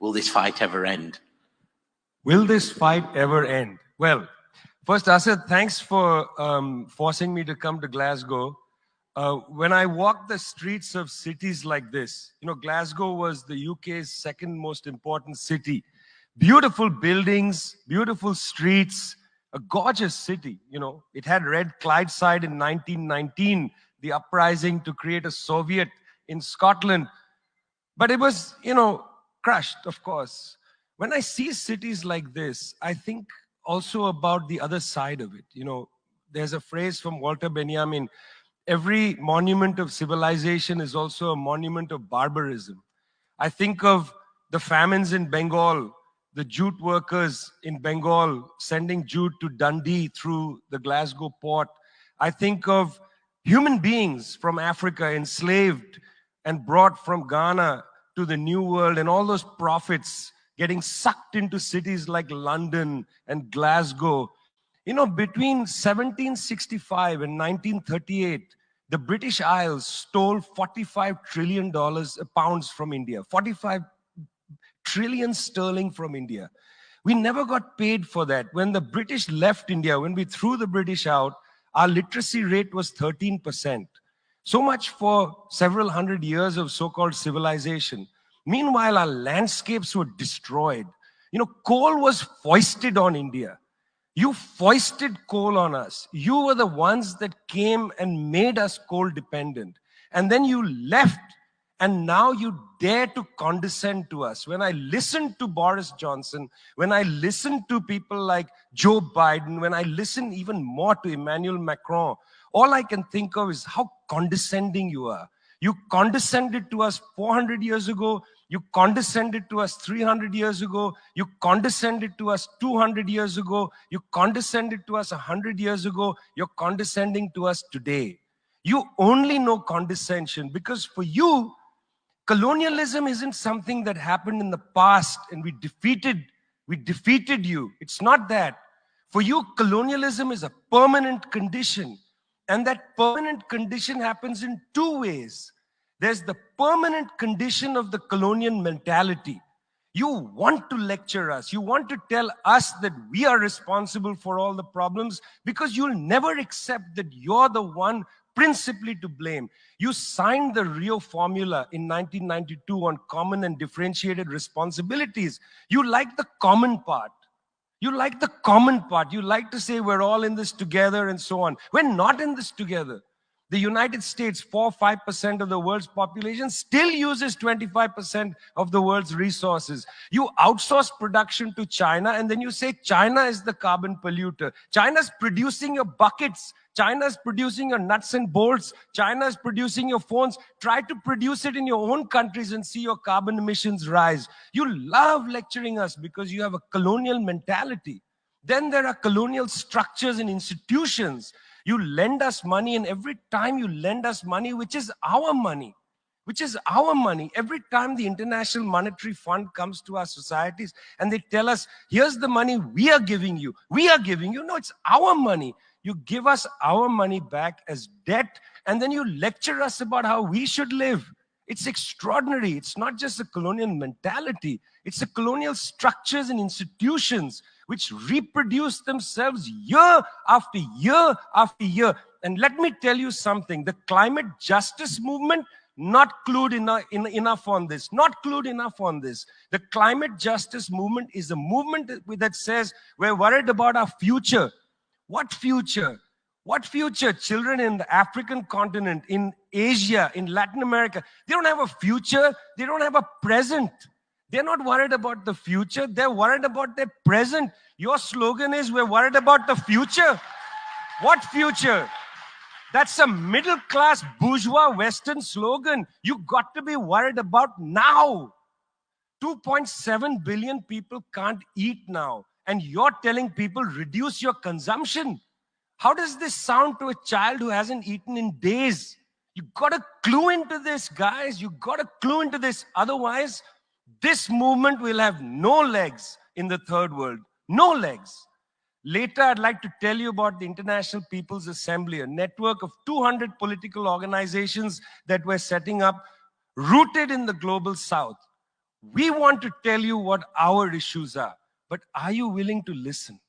will this fight ever end? Will this fight ever end? Well, first, Asad, thanks for forcing me to come to Glasgow. When I walk the streets of cities like this, you know, Glasgow was the UK's second most important city. Beautiful buildings, beautiful streets, a gorgeous city, you know. It had Red Clydeside in 1919, the uprising to create a Soviet in Scotland. But it was, you know, crushed, of course. When I see cities like this, I think also about the other side of it. You know, there's a phrase from Walter Benjamin, every monument of civilization is also a monument of barbarism. I think of the famines in Bengal, the jute workers in Bengal sending jute to Dundee through the Glasgow port. I think of human beings from Africa enslaved and brought from Ghana to the New World, and all those prophets getting sucked into cities like London and Glasgow. You know, between 1765 and 1938, the British Isles stole $45 trillion pounds from India, 45 trillion sterling from India. We never got paid for that. When the British left India, when we threw the British out, our literacy rate was 13%. So much for several hundred years of so-called civilization. Meanwhile, our landscapes were destroyed. You know, coal was foisted on India. You foisted coal on us. You were the ones that came and made us coal dependent. And then you left, and now you dare to condescend to us. When I listen to Boris Johnson, when I listen to people like Joe Biden, when I listen even more to Emmanuel Macron, all I can think of is how condescending you are. You condescended to us 400 years ago. You condescended to us 300 years ago. You condescended to us 200 years ago. You condescended to us 100 years ago. You're condescending to us today. You only know condescension because for you, colonialism isn't something that happened in the past and we defeated you. It's not that. For you, colonialism is a permanent condition. And that permanent condition happens in two ways. There's the permanent condition of the colonial mentality. You want to lecture us. You want to tell us that we are responsible for all the problems because you'll never accept that you're the one principally to blame. You signed the Rio Formula in 1992 on common and differentiated responsibilities. You like the common part. You like the common part. You like to say we're all in this together and so on. We're not in this together. The United States, 4-5% of the world's population, still uses 25% of the world's resources. You outsource production to China, and then you say China is the carbon polluter. China's producing your buckets. China's producing your nuts and bolts. China's producing your phones. Try to produce it in your own countries and see your carbon emissions rise. You love lecturing us because you have a colonial mentality. Then there are colonial structures and institutions. You lend us money, and every time you lend us money, which is our money, every time the International Monetary Fund comes to our societies and they tell us, here's the money we are giving you. No, it's our money. You give us our money back as debt, and then you lecture us about how we should live. It's extraordinary. It's not just a colonial mentality. It's a colonial structures and institutions which reproduce themselves year after year after year. And let me tell you something. The climate justice movement, not clued enough on this. Not clued enough on this. The climate justice movement is a movement that says we're worried about our future. What future? What future? Children in the African continent, in Asia, in Latin America, they don't have a future. They don't have a present. They're not worried about the future. They're worried about their present. Your slogan is, we're worried about the future. What future? That's a middle-class bourgeois Western slogan. You got to be worried about now. 2.7 billion people can't eat now. And you're telling people, reduce your consumption. How does this sound to a child who hasn't eaten in days? You got to clue into this, guys. You got to clue into this. Otherwise, this movement will have no legs in the third world. No legs. Later, I'd like to tell you about the International People's Assembly, a network of 200 political organizations that we're setting up, rooted in the global south. We want to tell you what our issues are, but are you willing to listen?